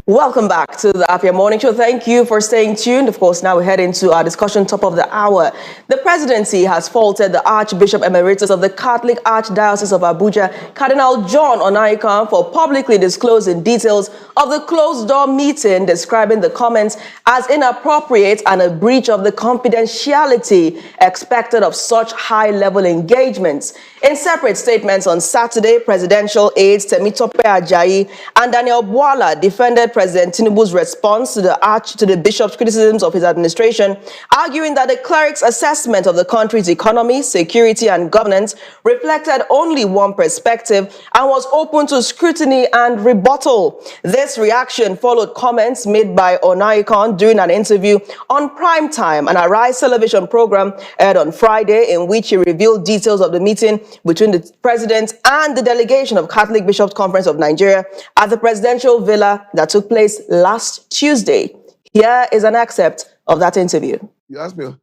Welcome back to the Apia Morning Show. Thank you for staying tuned. Of course, now we head into our discussion top of the hour. The presidency has faulted the Archbishop Emeritus of the Catholic Archdiocese of Abuja, Cardinal John Onaikan, for publicly disclosing details of the closed-door meeting, describing the comments as inappropriate and a breach of the confidentiality expected of such high-level engagements. In separate statements on Saturday, presidential aides Temitope Ajayi and Daniel Bwala defended President TINUBU's response to the bishop's criticisms of his administration, arguing that the cleric's assessment of the country's economy, security, and governance reflected only one perspective and was open to scrutiny and rebuttal. This reaction followed comments made by Onaikan during an interview on Primetime, an Arise television program aired on Friday, in which he revealed details of the meeting between the president and the delegation of Catholic Bishops' Conference of Nigeria at the presidential villa that took place last Tuesday. Here is an excerpt of that interview. You asked me,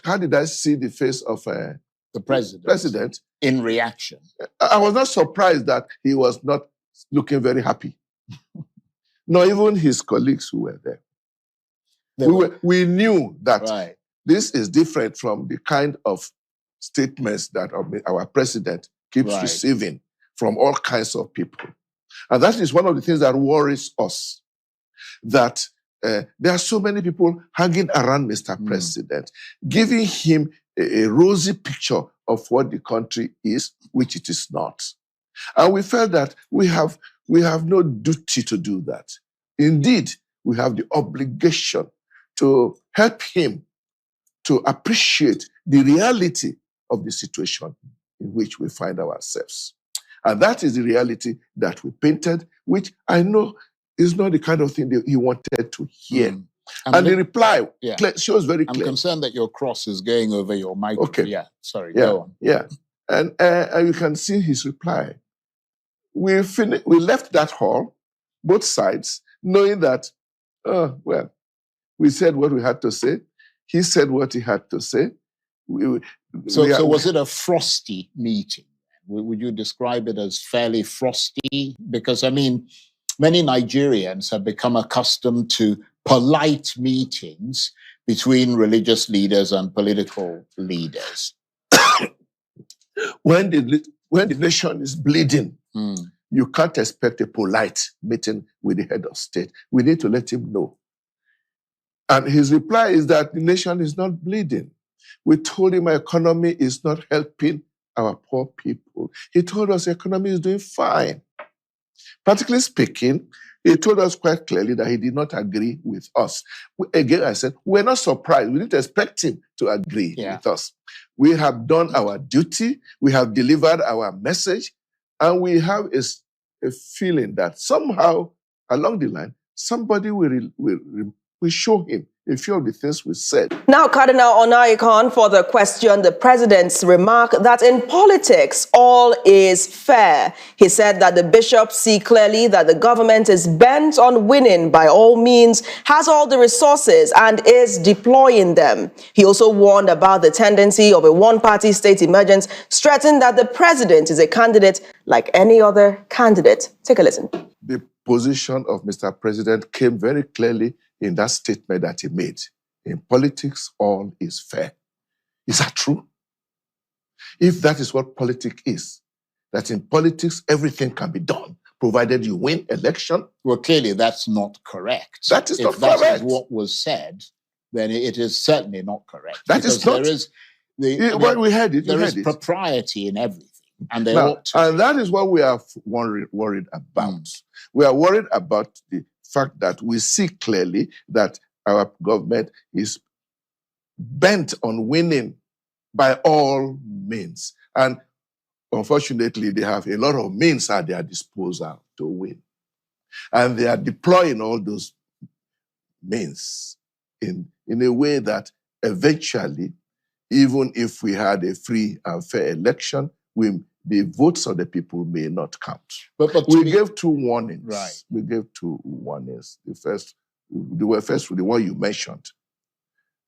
how did I see the face of the president in reaction? I was not surprised that he was not looking very happy. Not even his colleagues who were there. We knew that this is different from the kind of statements that our president keeps receiving from all kinds of people. And that is one of the things that worries us, that there are so many people hanging around Mr. President, giving him a rosy picture of what the country is, which it is not. And we felt that we have no duty to do that. Indeed, we have the obligation to help him to appreciate the reality of the situation in which we find ourselves. And that is the reality that we painted, which I know is not the kind of thing that he wanted to hear. And the reply shows very clear. I'm concerned that your cross is going over your microphone. Okay. Yeah, sorry, go on. Yeah, and you can see his reply. We left that hall, both sides, knowing that, we said what we had to say. He said what he had to say. So was it a frosty meeting? Would you describe it as fairly frosty? Because, I mean, many Nigerians have become accustomed to polite meetings between religious leaders and political leaders. When the nation is bleeding, you can't expect a polite meeting with the head of state. We need to let him know. And his reply is that the nation is not bleeding. We told him our economy is not helping our poor people. He told us the economy is doing fine. Practically speaking, he told us quite clearly that he did not agree with us. Again, I said, we're not surprised. We didn't expect him to agree with us. We have done our duty. We have delivered our message. And we have a feeling that somehow along the line, somebody will show him a few of the things we said. Now, Cardinal Onaikan further questioned the president's remark that in politics, all is fair. He said that the bishops see clearly that the government is bent on winning by all means, has all the resources, and is deploying them. He also warned about the tendency of a one-party state emergence, stressing that the president is a candidate like any other candidate. Take a listen. The position of Mr. President came very clearly in that statement that he made. In politics, all is fair. Is that true? If that is what politics is, that in politics, everything can be done, provided you win election. Well, clearly that's not correct. That is not correct. If that is what was said, then it is certainly not correct. That is not. We heard it. There is propriety in everything. And and that is what we are worried about. We are worried about the fact that we see clearly that our government is bent on winning by all means. And unfortunately, they have a lot of means at their disposal to win. And they are deploying all those means in a way that eventually, even if we had a free and fair election, the votes of the people may not count. But we gave two warnings. Right. We gave two warnings. The one you mentioned.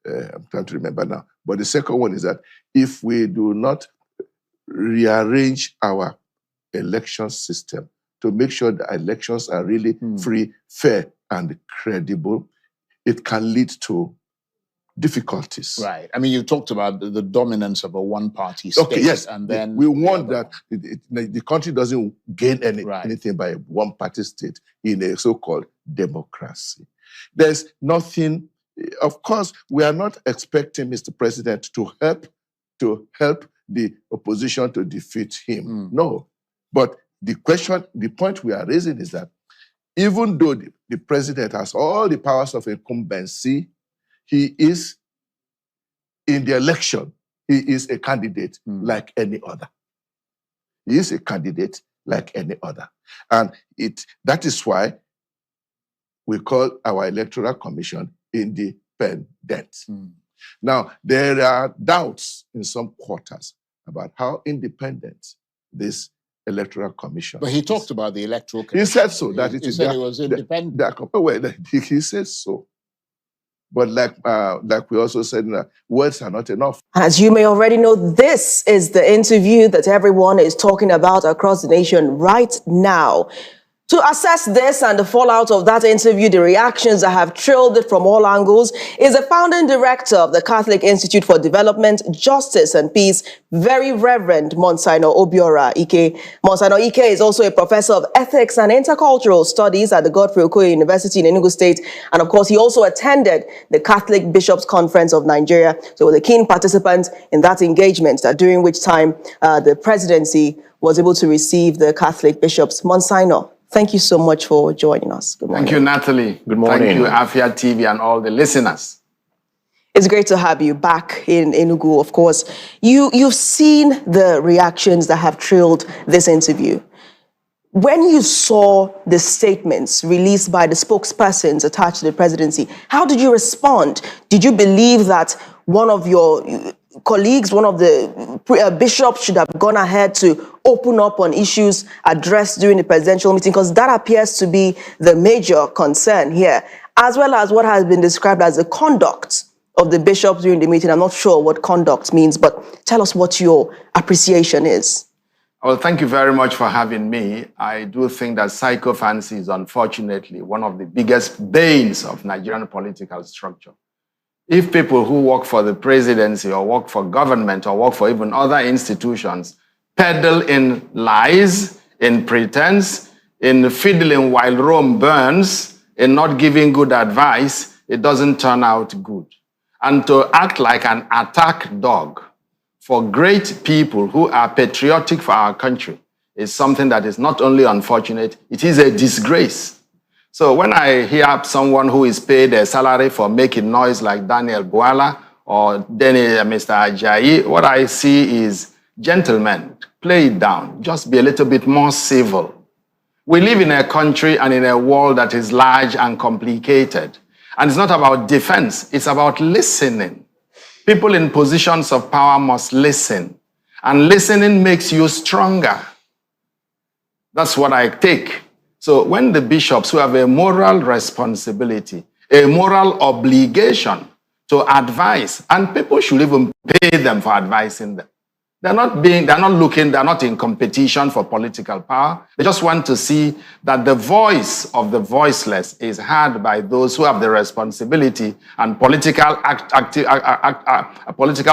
I'm trying to remember now. But the second one is that if we do not rearrange our election system to make sure that elections are really free, fair, and credible, it can lead to difficulties. Right. I mean, you talked about the dominance of a one-party state. Okay, yes. And then we want that the country doesn't gain anything by a one-party state in a so-called democracy. There's nothing. Of course, we are not expecting Mr. President to help the opposition to defeat him. No. But the point we are raising is that even though the president has all the powers of incumbency, he is, in the election, he is a candidate like any other. He is a candidate like any other. And that is why we call our electoral commission independent. Now, there are doubts in some quarters about how independent this electoral commission But he talked about the electoral commission. He said so. He said it was independent. He says so. But like we also said, words are not enough. As you may already know, this is the interview that everyone is talking about across the nation right now. To assess this and the fallout of that interview, the reactions that have trailed it from all angles, is the founding director of the Catholic Institute for Development, Justice and Peace, Very Reverend Monsignor Obiora Ike. Monsignor Ike is also a professor of ethics and intercultural studies at the Godfrey Okoye University in Enugu State. And of course, he also attended the Catholic Bishops' Conference of Nigeria. So he was a keen participant in that engagement, during which time the presidency was able to receive the Catholic bishops. Monsignor, thank you so much for joining us. Good morning. Thank you, Natalie. Good morning. Thank you, Afia TV and all the listeners. It's great to have you back in Enugu, of course. You've seen the reactions that have trailed this interview. When you saw the statements released by the spokespersons attached to the presidency, how did you respond? Did you believe that one of your colleagues, one of the bishops should have gone ahead to open up on issues addressed during the presidential meeting? Because that appears to be the major concern here, as well as what has been described as the conduct of the bishops during the meeting. I'm not sure what conduct means, but tell us what your appreciation is. Well, thank you very much for having me. I do think that sycophancy is unfortunately one of the biggest banes of Nigerian political structure. If people who work for the presidency or work for government or work for even other institutions peddle in lies, in pretense, in fiddling while Rome burns, in not giving good advice, it doesn't turn out good. And to act like an attack dog for great people who are patriotic for our country is something that is not only unfortunate, it is a disgrace. So when I hear someone who is paid a salary for making noise like Daniel Bwala or Mr. Ajayi, what I see is, gentlemen, play it down. Just be a little bit more civil. We live in a country and in a world that is large and complicated. And it's not about defense, it's about listening. People in positions of power must listen. And listening makes you stronger. That's what I take. So when the bishops, who have a moral responsibility, a moral obligation to advise, and people should even pay them for advising them. They're not in competition for political power. They just want to see that the voice of the voiceless is heard by those who have the responsibility and political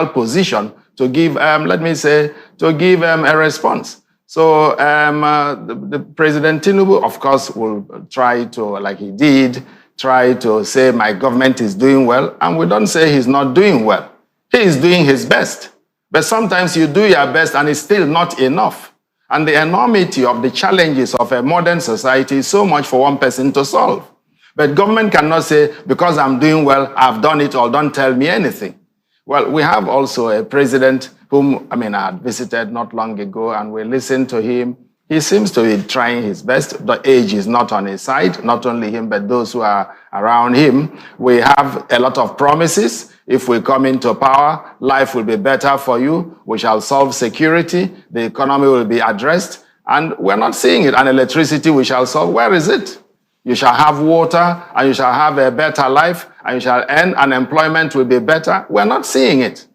position to give, a response. So the President TINUBU, of course, will try to, like he did, try to say my government is doing well, and we don't say he's not doing well. He is doing his best. But sometimes you do your best and it's still not enough. And the enormity of the challenges of a modern society is so much for one person to solve. But government cannot say, because I'm doing well, I've done it, or don't tell me anything. Well, we have also a president whom, I had visited not long ago, and we listened to him. He seems to be trying his best. The age is not on his side, not only him, but those who are around him. We have a lot of promises. If we come into power, life will be better for you. We shall solve security. The economy will be addressed. And we're not seeing it. And electricity we shall solve. Where is it? You shall have water, and you shall have a better life, and you shall earn, and employment will be better. We're not seeing it.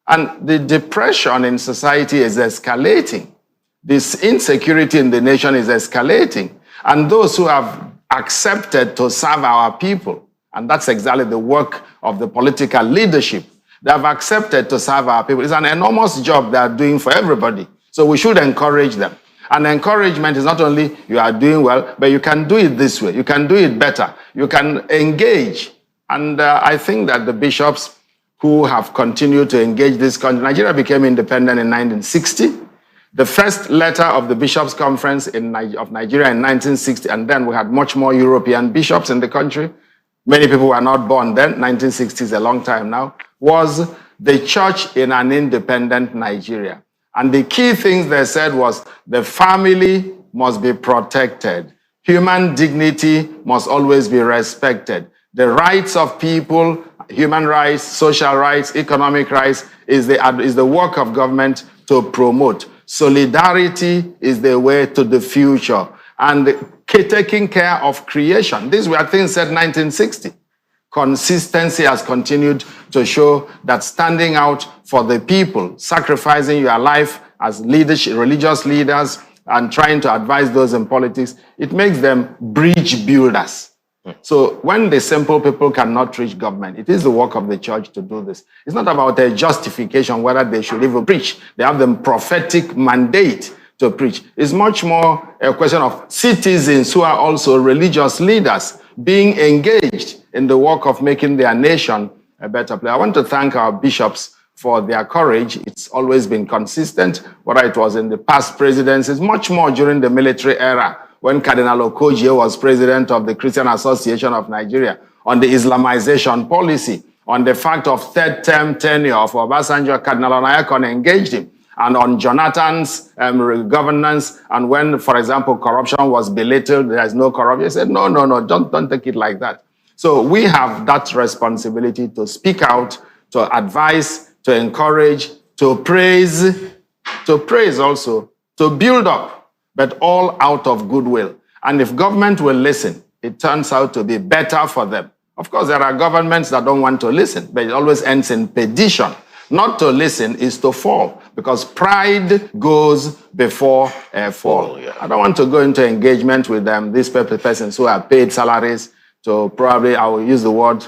And the depression in society is escalating. This insecurity in the nation is escalating. And those who have accepted to serve our people. And that's exactly the work of the political leadership. They have accepted to serve our people. It's an enormous job they are doing for everybody. So we should encourage them. And encouragement is not only you are doing well, but you can do it this way. You can do it better. You can engage. And I think that the bishops who have continued to engage this country, Nigeria became independent in 1960. The first letter of the Bishops' Conference of Nigeria in 1960, and then we had much more European bishops in the country. Many people were not born then, 1960 is a long time now, was the church in an independent Nigeria. And the key things they said was the family must be protected. Human dignity must always be respected. The rights of people, human rights, social rights, economic rights, is the work of government to promote. Solidarity is the way to the future. And taking care of creation. These were things said 1960. Consistency has continued to show that standing out for the people, sacrificing your life as leadership, religious leaders, and trying to advise those in politics, it makes them bridge builders. So when the simple people cannot reach government, it is the work of the church to do this. It's not about a justification whether they should even preach. They have the prophetic mandate to preach. It's much more a question of citizens who are also religious leaders being engaged in the work of making their nation a better place. I want to thank our bishops for their courage. It's always been consistent, whether it was in the past presidencies, much more during the military era, when Cardinal Okogie was president of the Christian Association of Nigeria, on the Islamization policy, on the fact of third-term tenure of Obasanjo. Cardinal Onaikan engaged him, and on Jonathan's governance, and when, for example, corruption was belittled, there is no corruption, he said, no, don't take it like that. So we have that responsibility to speak out, to advise, to encourage, to praise also, to build up, but all out of goodwill. And if government will listen, it turns out to be better for them. Of course, there are governments that don't want to listen, but it always ends in perdition. Not to listen is to fall, because pride goes before a fall. I don't want to go into engagement with these persons who are paid salaries to probably, I will use the word,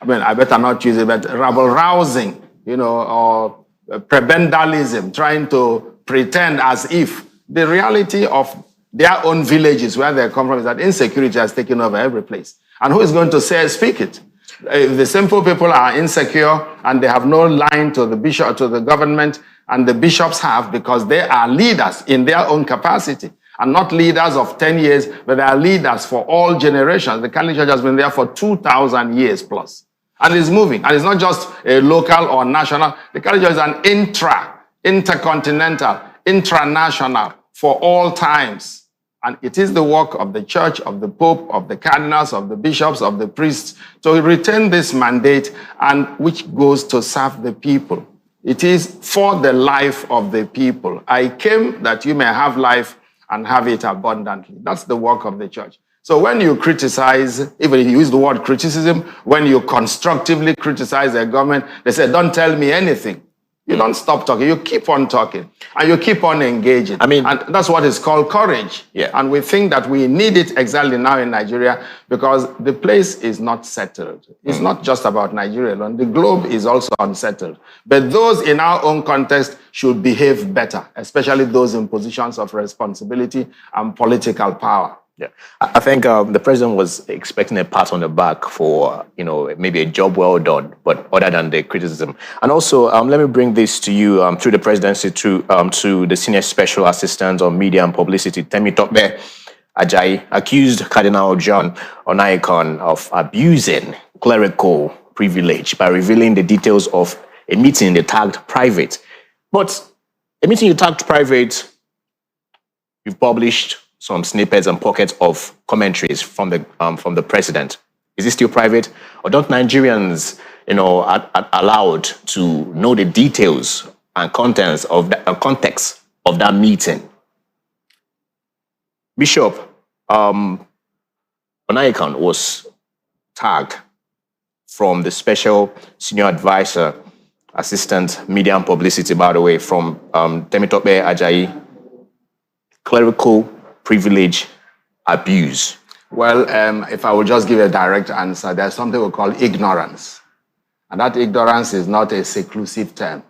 I better not use it, but rabble-rousing, or prebendalism, trying to pretend as if the reality of their own villages where they come from is that insecurity has taken over every place. And who is going to speak it? If the simple people are insecure and they have no line to the bishop, to the government, and the bishops have, because they are leaders in their own capacity, and not leaders of 10 years, but they are leaders for all generations. The Catholic Church has been there for 2,000 years plus. And it's moving. And it's not just a local or national. The Catholic Church is an intercontinental, intranational, for all times. And it is the work of the church, of the pope, of the cardinals, of the bishops, of the priests to retain this mandate, and which goes to serve the people. It is for the life of the people. I came that you may have life and have it abundantly. That's the work of the church. So when you criticize, even if you use the word criticism, when you constructively criticize the government, they say, don't tell me anything. You don't stop talking. You keep on talking. And you keep on engaging. And that's what is called courage. Yeah. And we think that we need it exactly now in Nigeria, because the place is not settled. It's not just about Nigeria alone. The globe is also unsettled. But those in our own context should behave better, especially those in positions of responsibility and political power. Yeah, I think the president was expecting a pat on the back for, maybe a job well done, but other than the criticism. And also, let me bring this to you through the presidency, to the Senior Special Assistant on Media and Publicity, Temitope Ajayi, accused Cardinal John Onaikan of abusing clerical privilege by revealing the details of a meeting they tagged private. But a meeting you tagged private, you've published some snippets and pockets of commentaries from the president. Is it still private, or don't Nigerians, are allowed to know the details and contents of the context of that meeting? Bishop Onaikan was tagged from the Special Senior Advisor, Assistant Media and Publicity, by the way, from Temitope Ajayi, clerical privilege abuse. Well, if I would just give a direct answer, there's something we call ignorance. And that ignorance is not a seclusive term.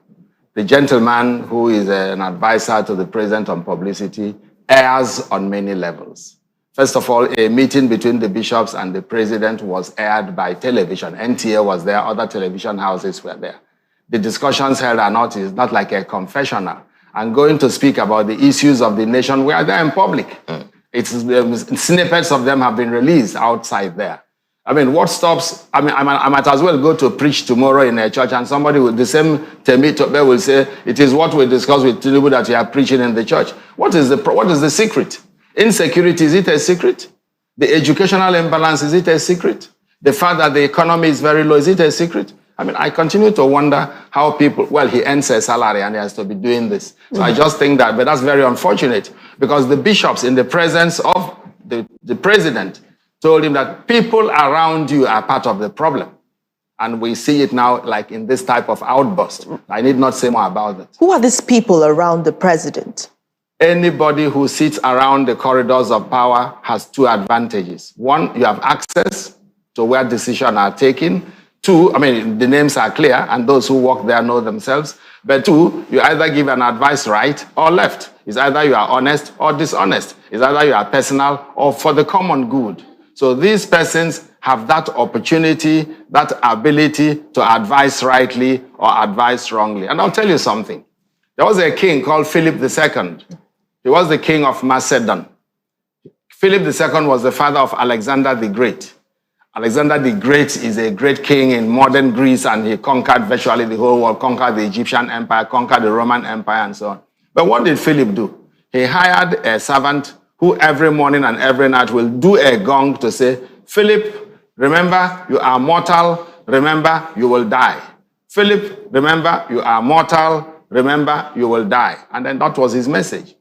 The gentleman who is an advisor to the president on publicity airs on many levels. First of all, a meeting between the bishops and the president was aired by television. NTA was there, other television houses were there. The discussions held are not, it's not like a confessional. And going to speak about the issues of the nation, we are there in public. Snippets of them have been released outside there. I mean, what stops? I might as well go to preach tomorrow in a church and somebody with the same Temitope will say, it is what we discussed with TINUBU that you are preaching in the church. What is the secret? Insecurity, is it a secret? The educational imbalance, is it a secret? The fact that the economy is very low, is it a secret? I mean, I continue to wonder how people, well, he earns a salary and he has to be doing this. So I just think that, but that's very unfortunate because the bishops in the presence of the president told him that people around you are part of the problem. And we see it now like in this type of outburst. I need not say more about that. Who are these people around the president? Anybody who sits around the corridors of power has two advantages. One, you have access to where decisions are taken. Two, I mean, the names are clear and those who work there know themselves. But two, you either give an advice right or left. It's either you are honest or dishonest. It's either you are personal or for the common good. So these persons have that opportunity, that ability to advise rightly or advise wrongly. And I'll tell you something. There was a king called Philip II. He was the king of Macedon. Philip II was the father of Alexander the Great. Alexander the Great is a great king in modern Greece, and he conquered virtually the whole world, conquered the Egyptian Empire, conquered the Roman Empire, and so on. But what did Philip do? He hired a servant who every morning and every night will do a gong to say, Philip, remember, you are mortal. Remember, you will die. Philip, remember, you are mortal. Remember, you will die. And then that was his message.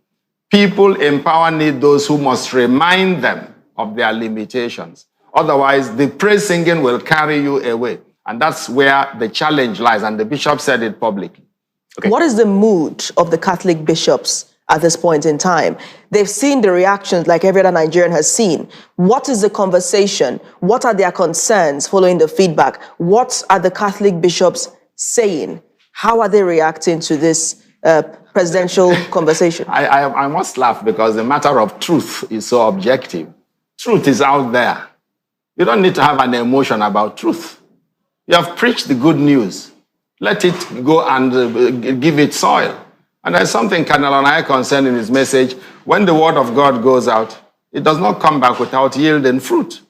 People in power need those who must remind them of their limitations. Otherwise, the praise singing will carry you away. And that's where the challenge lies. And the bishop said it publicly. Okay. What is the mood of the Catholic bishops at this point in time? They've seen the reactions like every other Nigerian has seen. What is the conversation? What are their concerns following the feedback? What are the Catholic bishops saying? How are they reacting to this presidential conversation? I must laugh because the matter of truth is so objective. Truth is out there. You don't need to have an emotion about truth. You have preached the good news. Let it go and give it soil. And there's something Cardinal Onaikan said in his message, when the word of God goes out, it does not come back without yielding fruit.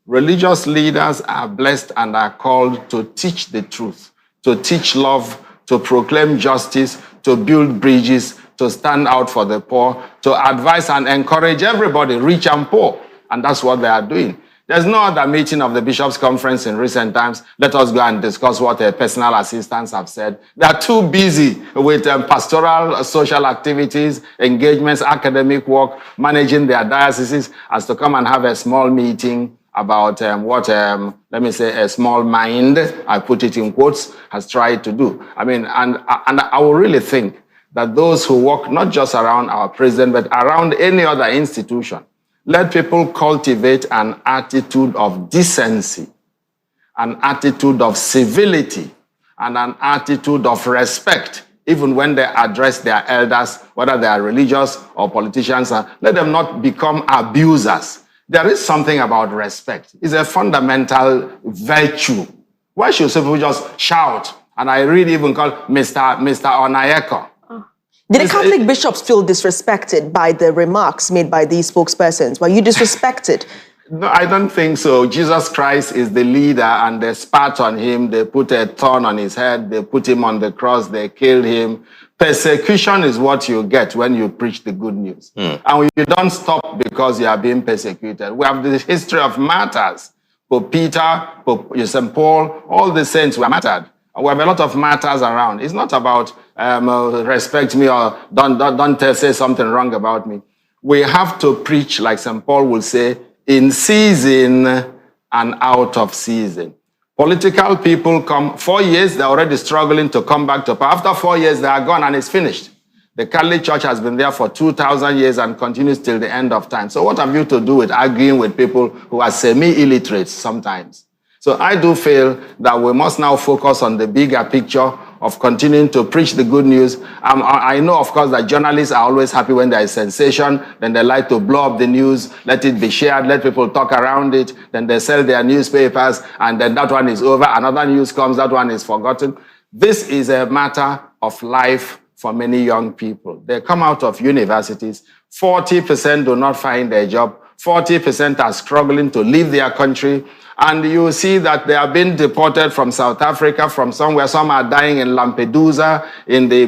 Religious leaders are blessed and are called to teach the truth, to teach love, to proclaim justice, to build bridges, to stand out for the poor, to advise and encourage everybody, rich and poor. And that's what they are doing. There's no other meeting of the Bishops' Conference in recent times. Let us go and discuss what personal assistants have said. They are too busy with pastoral, social activities, engagements, academic work, managing their dioceses, as to come and have a small meeting about what, let me say, a small mind, I put it in quotes, has tried to do. I mean, and I will really think that those who work not just around our president, but around any other institution, let people cultivate an attitude of decency, an attitude of civility, and an attitude of respect, even when they address their elders, whether they are religious or politicians. Let them not become abusers. There is something about respect. It's a fundamental virtue. Why should people just shout? And I really even call Mr. Onaikan. Did the Catholic bishops feel disrespected by the remarks made by these spokespersons? Were you disrespected? No, I don't think so. Jesus Christ is the leader, and they spat on him. They put a thorn on his head. They put him on the cross. They killed him. Persecution is what you get when you preach the good news. And you don't stop because you are being persecuted. We have the history of martyrs. Pope Peter, Pope St. Paul, all the saints were martyred. We have a lot of martyrs around. It's not about respect me or don't say something wrong about me. We have to preach, like St. Paul will say, in season and out of season. Political people come, 4 years, they're already struggling to come back to power. After 4 years, they are gone and it's finished. The Catholic Church has been there for 2,000 years and continues till the end of time. So what have you to do with arguing with people who are semi-illiterate sometimes? So I do feel that we must now focus on the bigger picture of continuing to preach the good news. I know, of course, that journalists are always happy when there is sensation. Then they like to blow up the news, let it be shared, let people talk around it. Then they sell their newspapers, and then that one is over. Another news comes, that one is forgotten. This is a matter of life for many young people. They come out of universities, 40% do not find a job, 40% are struggling to leave their country, and you see that they are being deported from South Africa, from somewhere. Some are dying in Lampedusa, in the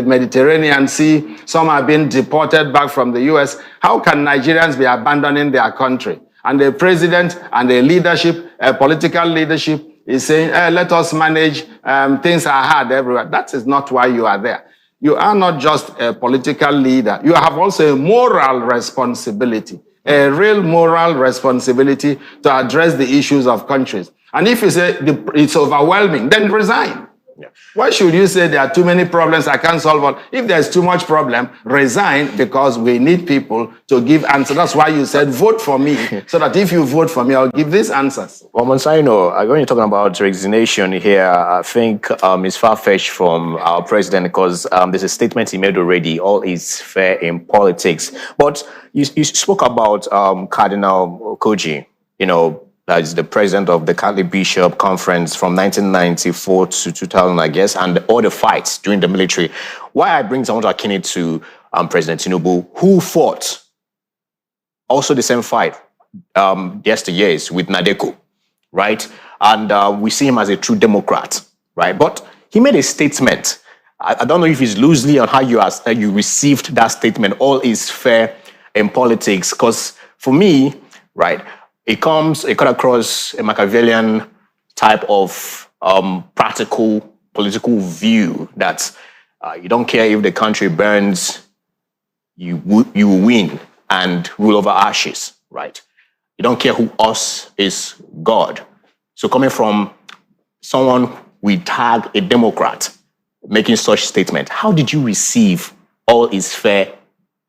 Mediterranean Sea. Some are being deported back from the US. How can Nigerians be abandoning their country? And the president and the leadership, political leadership, is saying, let us manage, things are hard everywhere. That is not why you are there. You are not just a political leader. You have also a moral responsibility, a real moral responsibility to address the issues of countries. And if you say it's overwhelming, then resign. Yeah. Why should you say there are too many problems, I can't solve all? If there's too much problem, resign, because we need people to give answers. That's why you said vote for me, so that if you vote for me, I'll give these answers. Well, Monsaino, when you're talking about resignation here, I think it's far-fetched from our president, because there's a statement he made already, all is fair in politics. But you spoke about Cardinal Koji, that is the president of the Catholic Bishop Conference from 1994 to 2000, I guess, and all the fights during the military. Why I bring someone to akin it to President TINUBU, who fought also the same fight yesteryears with Nadeko, right? And we see him as a true Democrat, right? But he made a statement. I don't know if it's loosely on how you received that statement, all is fair in politics, because for me, right, it cut across a Machiavellian type of practical political view that you don't care if the country burns, you will win and rule over ashes, right? You don't care who us is God. So coming from someone we tag a Democrat making such statement, how did you receive all is fair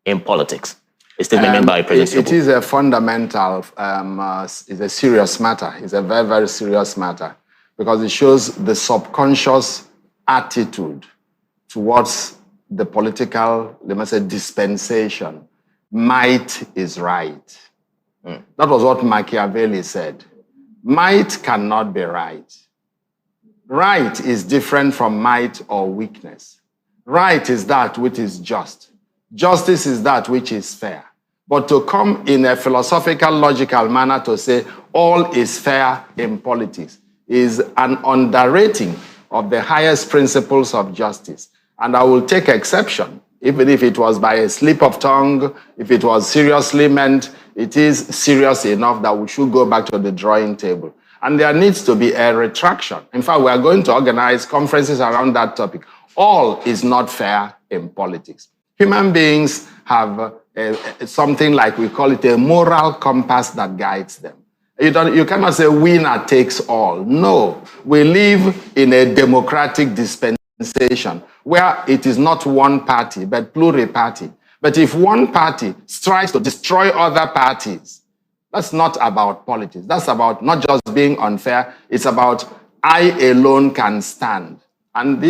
in politics? A statement made by President It is a fundamental, it's a serious matter. It's a very, very serious matter, because it shows the subconscious attitude towards the political, let me say, dispensation. Might is right. That was what Machiavelli said. Might cannot be right. Right is different from might or weakness. Right is that which is just. Justice is that which is fair. But to come in a philosophical, logical manner to say all is fair in politics is an underrating of the highest principles of justice. And I will take exception, even if it was by a slip of tongue, if it was seriously meant, it is serious enough that we should go back to the drawing table. And there needs to be a retraction. In fact, we are going to organize conferences around that topic. All is not fair in politics. Human beings have something like, we call it a moral compass that guides them. You cannot say winner takes all. No, we live in a democratic dispensation where it is not one party, but pluriparty. But if one party strives to destroy other parties, that's not about politics. That's about not just being unfair. It's about I alone can stand. And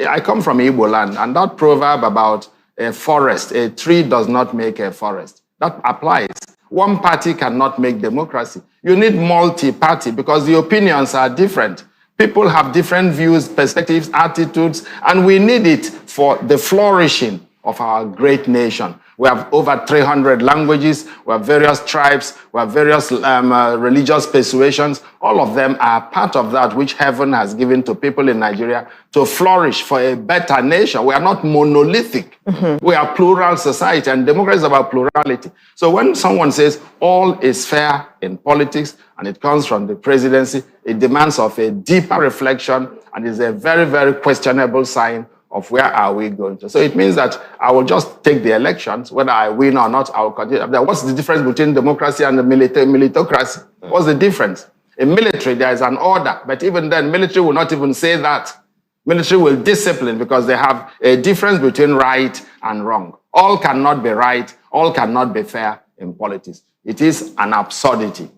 I come from Igbo land, and that proverb about a forest, a tree does not make a forest, that applies. One party cannot make democracy. You need multi-party because the opinions are different. People have different views, perspectives, attitudes, and we need it for the flourishing of our great nation. We have over 300 languages, we have various tribes, we have various religious persuasions. All of them are part of that which heaven has given to people in Nigeria to flourish for a better nation. We are not monolithic. Mm-hmm. We are plural society, and democracy is about plurality. So when someone says all is fair in politics, and it comes from the presidency, it demands of a deeper reflection, and is a very, very questionable sign of where are we going to. So it means that I will just take the elections, whether I win or not, I will continue. What's the difference between democracy and the militocracy? What's the difference? In military, there is an order, but even then, military will not even say that. Military will discipline because they have a difference between right and wrong. All cannot be right, all cannot be fair in politics. It is an absurdity.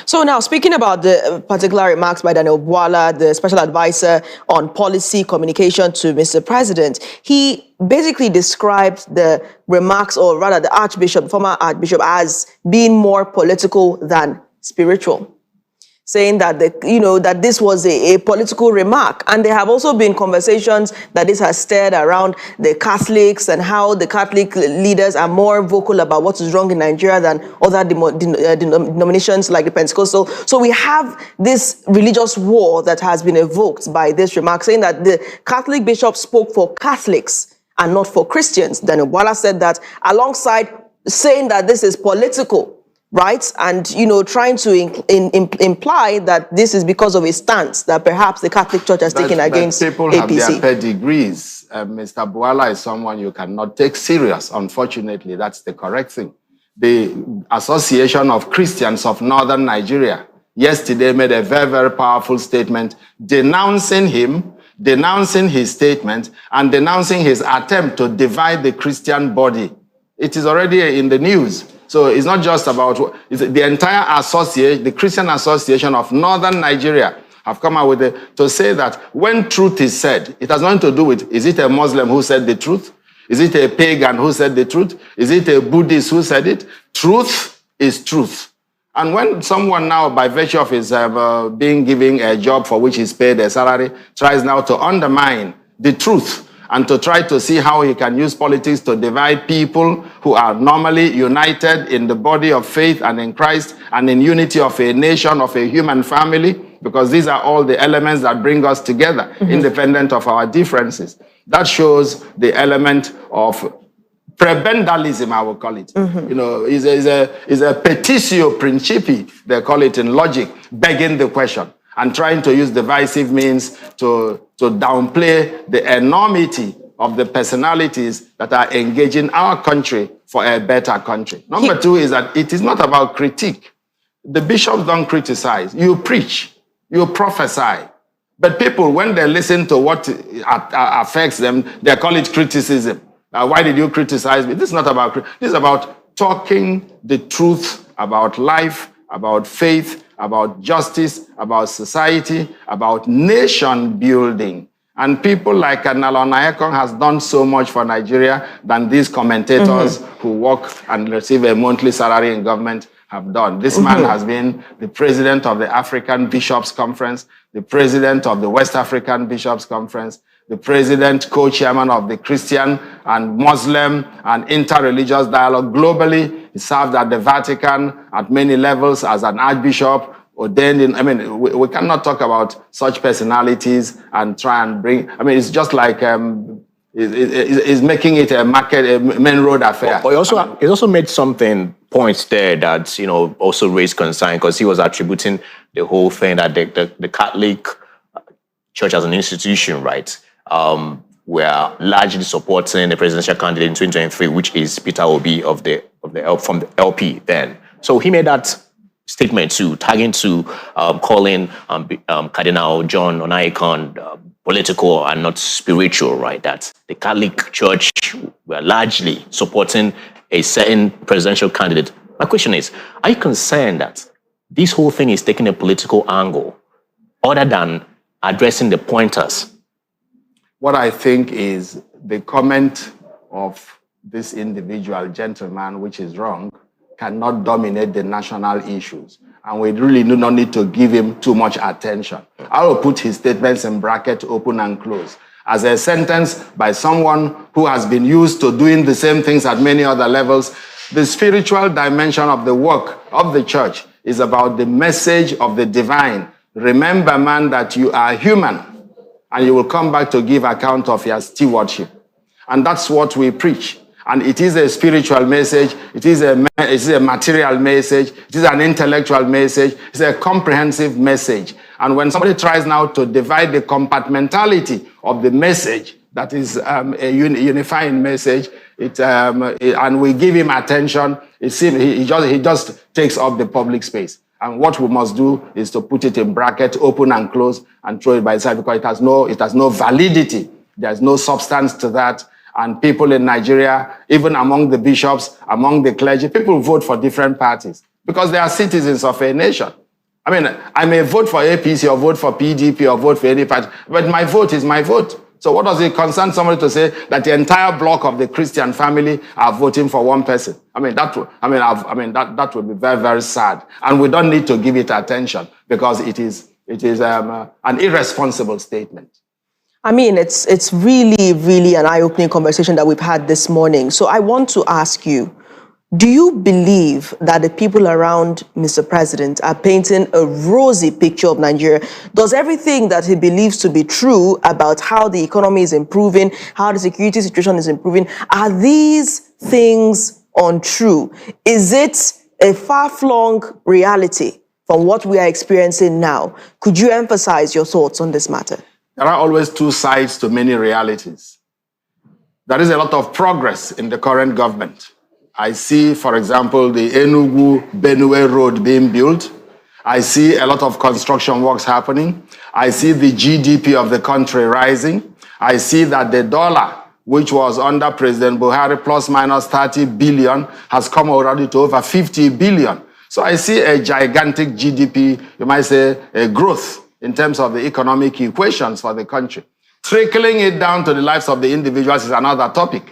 So now, speaking about the particular remarks by Daniel Bwala, the special advisor on policy communication to Mr. President, he basically described the remarks, or rather the Archbishop, former Archbishop, as being more political than spiritual, saying that that this was a political remark. And there have also been conversations that this has stirred around the Catholics and how the Catholic leaders are more vocal about what is wrong in Nigeria than other denominations like the Pentecostal. So we have this religious war that has been evoked by this remark, saying that the Catholic bishop spoke for Catholics and not for Christians. Daniel Bwala said that, alongside saying that this is political, right? And, trying to imply that this is because of a stance that perhaps the Catholic Church has taken against people APC. People have their pedigrees. Mr. Bwala is someone you cannot take serious. Unfortunately, that's the correct thing. The Association of Christians of Northern Nigeria yesterday made a very, very powerful statement denouncing him, denouncing his statement, and denouncing his attempt to divide the Christian body. It is already in the news. So it's not just about the entire association, the Christian Association of Northern Nigeria have come out with to say that when truth is said, it has nothing to do with, is it a Muslim who said the truth? Is it a pagan who said the truth? Is it a Buddhist who said it? Truth is truth. And when someone now, by virtue of his being given a job for which he's paid a salary, tries now to undermine the truth, and to try to see how he can use politics to divide people who are normally united in the body of faith and in Christ and in unity of a nation, of a human family, because these are all the elements that bring us together, independent of our differences. That shows the element of prebendalism, I will call it. Is a petitio principii, they call it in logic, begging the question, and trying to use divisive means to downplay the enormity of the personalities that are engaging our country for a better country. Number two is that it is not about critique. The bishops don't criticize. You preach, you prophesy. But people, when they listen to what affects them, they call it criticism. Why did you criticize me? This is not about criticism. This is about talking the truth about life, about faith, about justice, about society, about nation building. And people like Onaikan has done so much for Nigeria than these commentators who work and receive a monthly salary in government have done. This man has been the president of the African Bishops' Conference, the president of the West African Bishops' Conference, the president, co-chairman of the Christian and Muslim and interreligious dialogue globally. He served at the Vatican at many levels as an archbishop, ordained in, we cannot talk about such personalities and try and bring, it's just like, is making it a main road affair. But he also made points there that, also raised concern, because he was attributing the whole thing that the Catholic Church as an institution, right, were largely supporting the presidential candidate in 2023, which is Peter Obi from the LP then. So he made that statement too, tagging to calling Cardinal John Onaikan political and not spiritual, right? That the Catholic Church were largely supporting a certain presidential candidate. My question is, are you concerned that this whole thing is taking a political angle other than addressing the pointers? What I think is the comment of this individual gentleman, which is wrong, cannot dominate the national issues. And we really do not need to give him too much attention. I will put his statements in bracket, open and close, as a sentence by someone who has been used to doing the same things at many other levels. The spiritual dimension of the work of the church is about the message of the divine. Remember, man, that you are human, and you will come back to give account of your stewardship. And that's what we preach. And it is a spiritual message, it is a material message, it is an intellectual message, it's a comprehensive message. And when somebody tries now to divide the compartmentality of the message, that is a unifying message, and we give him attention, it seems he just takes up the public space. And what we must do is to put it in bracket, open and close, and throw it by itself, because it has no validity. There's no substance to that. And people in Nigeria, even among the bishops, among the clergy, people vote for different parties because they are citizens of a nation. I mean, I may vote for APC or vote for PDP or vote for any party, but my vote is my vote. So what does it concern somebody to say that the entire block of the Christian family are voting for one person? That would be very, very sad. And we don't need to give it attention because it is an irresponsible statement. I mean, it's really, really an eye-opening conversation that we've had this morning. So I want to ask you, do you believe that the people around Mr. President are painting a rosy picture of Nigeria? Does everything that he believes to be true about how the economy is improving, how the security situation is improving, are these things untrue? Is it a far-flung reality from what we are experiencing now? Could you emphasize your thoughts on this matter? There are always two sides to many realities. There is a lot of progress in the current government. I see, for example, the TINUBU road being built. I see a lot of construction works happening. I see the GDP of the country rising. I see that the dollar, which was under President Buhari plus minus 30 billion, has come already to over 50 billion. So I see a gigantic GDP, you might say, a growth in terms of the economic equations for the country. Trickling it down to the lives of the individuals is another topic.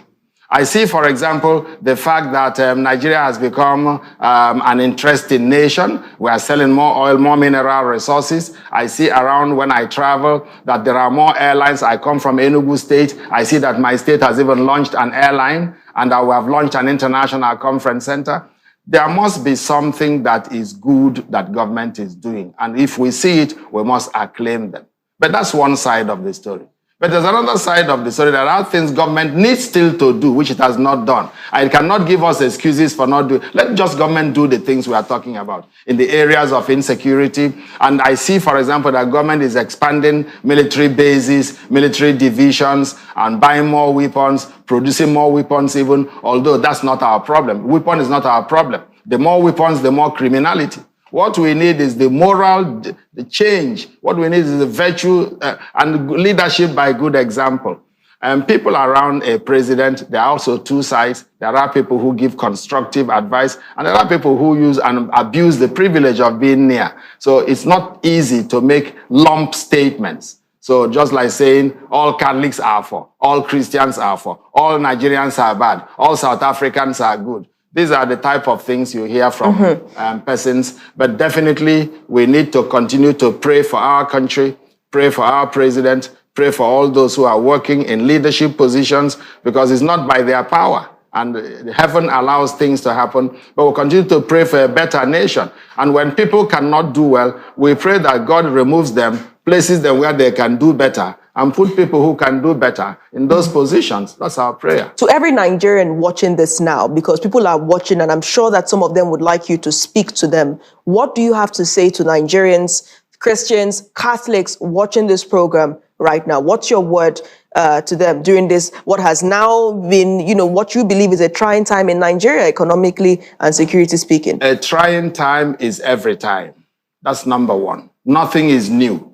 I see, for example, the fact that Nigeria has become an interesting nation. We are selling more oil, more mineral resources. I see around when I travel that there are more airlines. I come from Enugu State. I see that my state has even launched an airline, and we have launched an international conference center. There must be something that is good that government is doing. And if we see it, we must acclaim them. But that's one side of the story. But there's another side of the story. There are things government needs still to do, which it has not done. And it cannot give us excuses for not doing. Let just government do the things we are talking about in the areas of insecurity. And I see, for example, that government is expanding military bases, military divisions, and buying more weapons, producing more weapons even, although that's not our problem. Weapon is not our problem. The more weapons, the more criminality. What we need is the moral the change. What we need is the virtue and leadership by good example. And people around a president, there are also two sides. There are people who give constructive advice, and there are people who use and abuse the privilege of being near. So it's not easy to make lump statements. So just like saying all Catholics are for, all Christians are for, all Nigerians are bad, all South Africans are good. These are the type of things you hear from persons. But definitely, we need to continue to pray for our country, pray for our president, pray for all those who are working in leadership positions, because it's not by their power. And heaven allows things to happen. But we'll continue to pray for a better nation. And when people cannot do well, we pray that God removes them, places them where they can do better, and put people who can do better in those positions. That's our prayer. To every Nigerian watching this now, because people are watching, and I'm sure that some of them would like you to speak to them, what do you have to say to Nigerians, Christians, Catholics watching this program right now? What's your word to them during this, what has now been, what you believe is a trying time in Nigeria, economically and security speaking? A trying time is every time. That's number one. Nothing is new.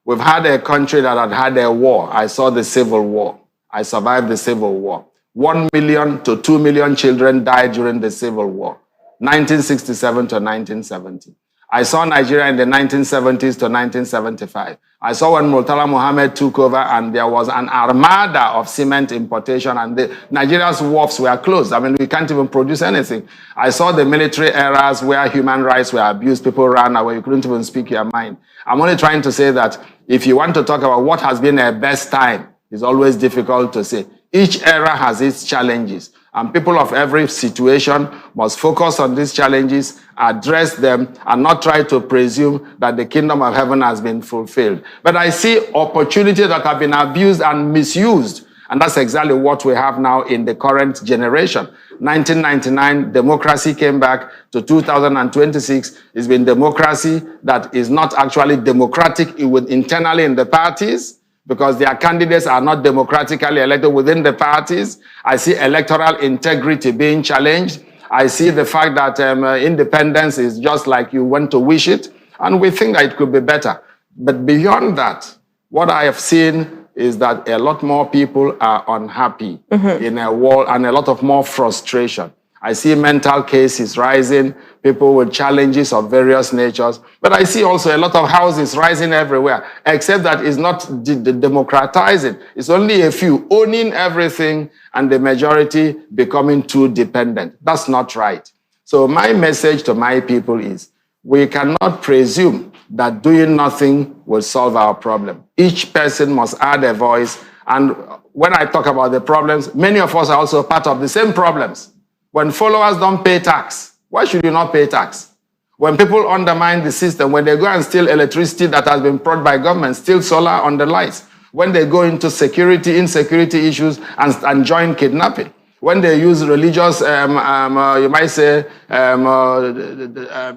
We've had a country that had a war. I saw the Civil War. I survived the Civil War. 1 million to 2 million children died during the Civil War, 1967 to 1970. I saw Nigeria in the 1970s to 1975. I saw when Murtala Mohammed took over and there was an armada of cement importation and Nigeria's wharves were closed. I mean, we can't even produce anything. I saw the military eras where human rights were abused, people ran away, you couldn't even speak your mind. I'm only trying to say that if you want to talk about what has been a best time, it's always difficult to say. Each era has its challenges. And people of every situation must focus on these challenges, address them, and not try to presume that the kingdom of heaven has been fulfilled. But I see opportunities that have been abused and misused. And that's exactly what we have now in the current generation. 1999, democracy came back to 2026. It's been democracy that is not actually democratic internally in the parties, because their candidates are not democratically elected within the parties. I see electoral integrity being challenged. I see the fact that independence is just like you want to wish it, and we think that it could be better. But beyond that, what I have seen is that a lot more people are unhappy in a world, and a lot of more frustration. I see mental cases rising, people with challenges of various natures, but I see also a lot of houses rising everywhere, except that it's not democratizing. It's only a few owning everything and the majority becoming too dependent. That's not right. So my message to my people is, we cannot presume that doing nothing will solve our problem. Each person must add a voice. And when I talk about the problems, many of us are also part of the same problems. When followers don't pay tax, why should you not pay tax? When people undermine the system, when they go and steal electricity that has been brought by government, steal solar on the lights, when they go into insecurity issues and join kidnapping, when they use religious, you might say,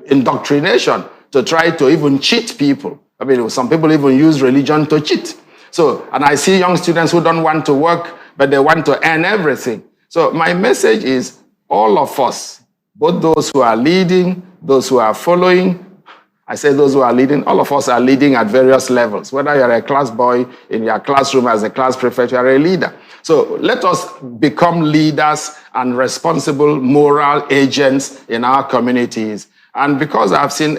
indoctrination to try to even cheat people. I mean, some people even use religion to cheat. So, and I see young students who don't want to work, but they want to earn everything. So my message is, all of us, both those who are leading, those who are following, I say those who are leading, all of us are leading at various levels. Whether you're a class boy in your classroom as a class prefect, you're a leader. So let us become leaders and responsible moral agents in our communities. And because I've seen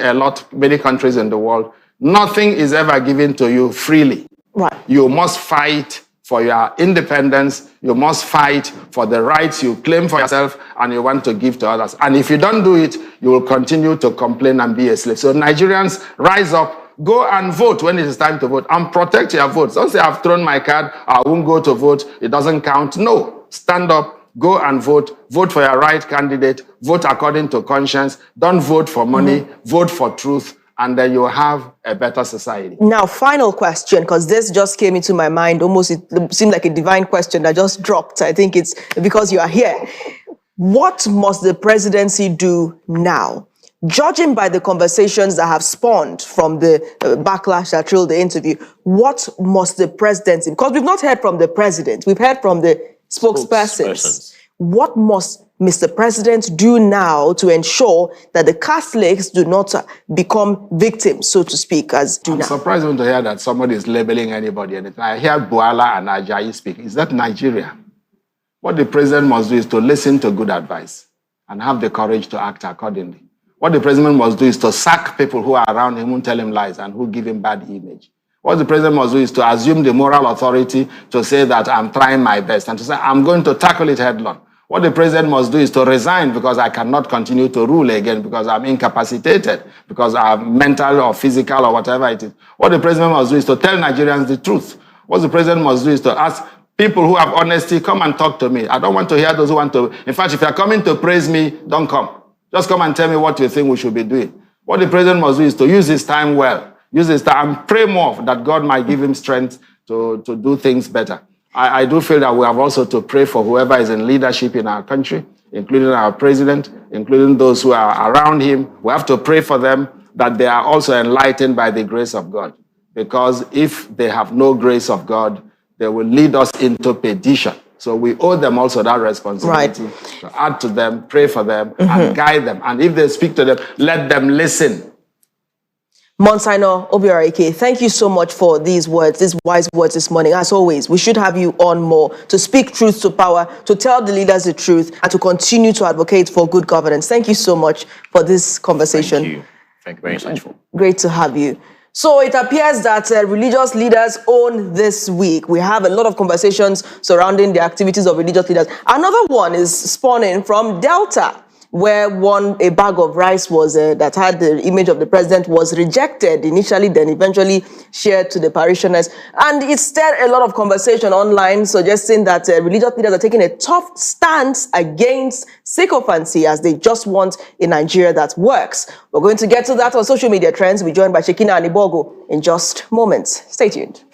many countries in the world, nothing is ever given to you freely. Right. You must fight for your independence. You must fight for the rights you claim for yourself and you want to give to others. And if you don't do it, you will continue to complain and be a slave. So Nigerians, rise up, go and vote when it is time to vote, and protect your votes. Don't say, I've thrown my card, I won't go to vote, it doesn't count. No, stand up, go and vote for your right candidate, vote according to conscience, don't vote for money, vote for truth, and then you'll have a better society. Now, final question, because this just came into my mind, almost it seemed like a divine question that just dropped. I think it's because you are here. What must the presidency do now? Judging by the conversations that have spawned from the backlash that trailed the interview, what must the presidency, because we've not heard from the president, we've heard from the spokespersons. What must Mr. President do now to ensure that the Catholics do not become victims, so to speak, as do now? I'm surprised to hear that somebody is labeling anybody. And I hear Boala and Ajayi speak. Is that Nigeria? What the president must do is to listen to good advice and have the courage to act accordingly. What the president must do is to sack people who are around him, who tell him lies and who give him bad image. What the president must do is to assume the moral authority to say that I'm trying my best and to say I'm going to tackle it headlong. What the president must do is to resign because I cannot continue to rule again because I'm incapacitated, because I'm mental or physical or whatever it is. What the president must do is to tell Nigerians the truth. What the president must do is to ask people who have honesty, come and talk to me. I don't want to hear those who want to. In fact, if you're coming to praise me, don't come. Just come and tell me what you think we should be doing. What the president must do is to use his time well. Use his time and pray more that God might give him strength to do things better. I do feel that we have also to pray for whoever is in leadership in our country, including our president, including those who are around him. We have to pray for them that they are also enlightened by the grace of God. Because if they have no grace of God, they will lead us into perdition. So we owe them also that responsibility to add to them, pray for them, and guide them. And if they speak to them, let them listen. Monsignor Obiorike, thank you so much for these words, these wise words this morning. As always, we should have you on more to speak truth to power, to tell the leaders the truth, and to continue to advocate for good governance. Thank you so much for this conversation. Thank you. Thank you very much. Great to have you. So it appears that religious leaders own this week. We have a lot of conversations surrounding the activities of religious leaders. Another one is spawning from Delta, where a bag of rice was that had the image of the president was rejected initially, then eventually shared to the parishioners. And it stirred a lot of conversation online, suggesting that religious leaders are taking a tough stance against sycophancy, as they just want a Nigeria that works. We're going to get to that on social media trends. We're joined by Shekina Anibogo in just moments. Stay tuned.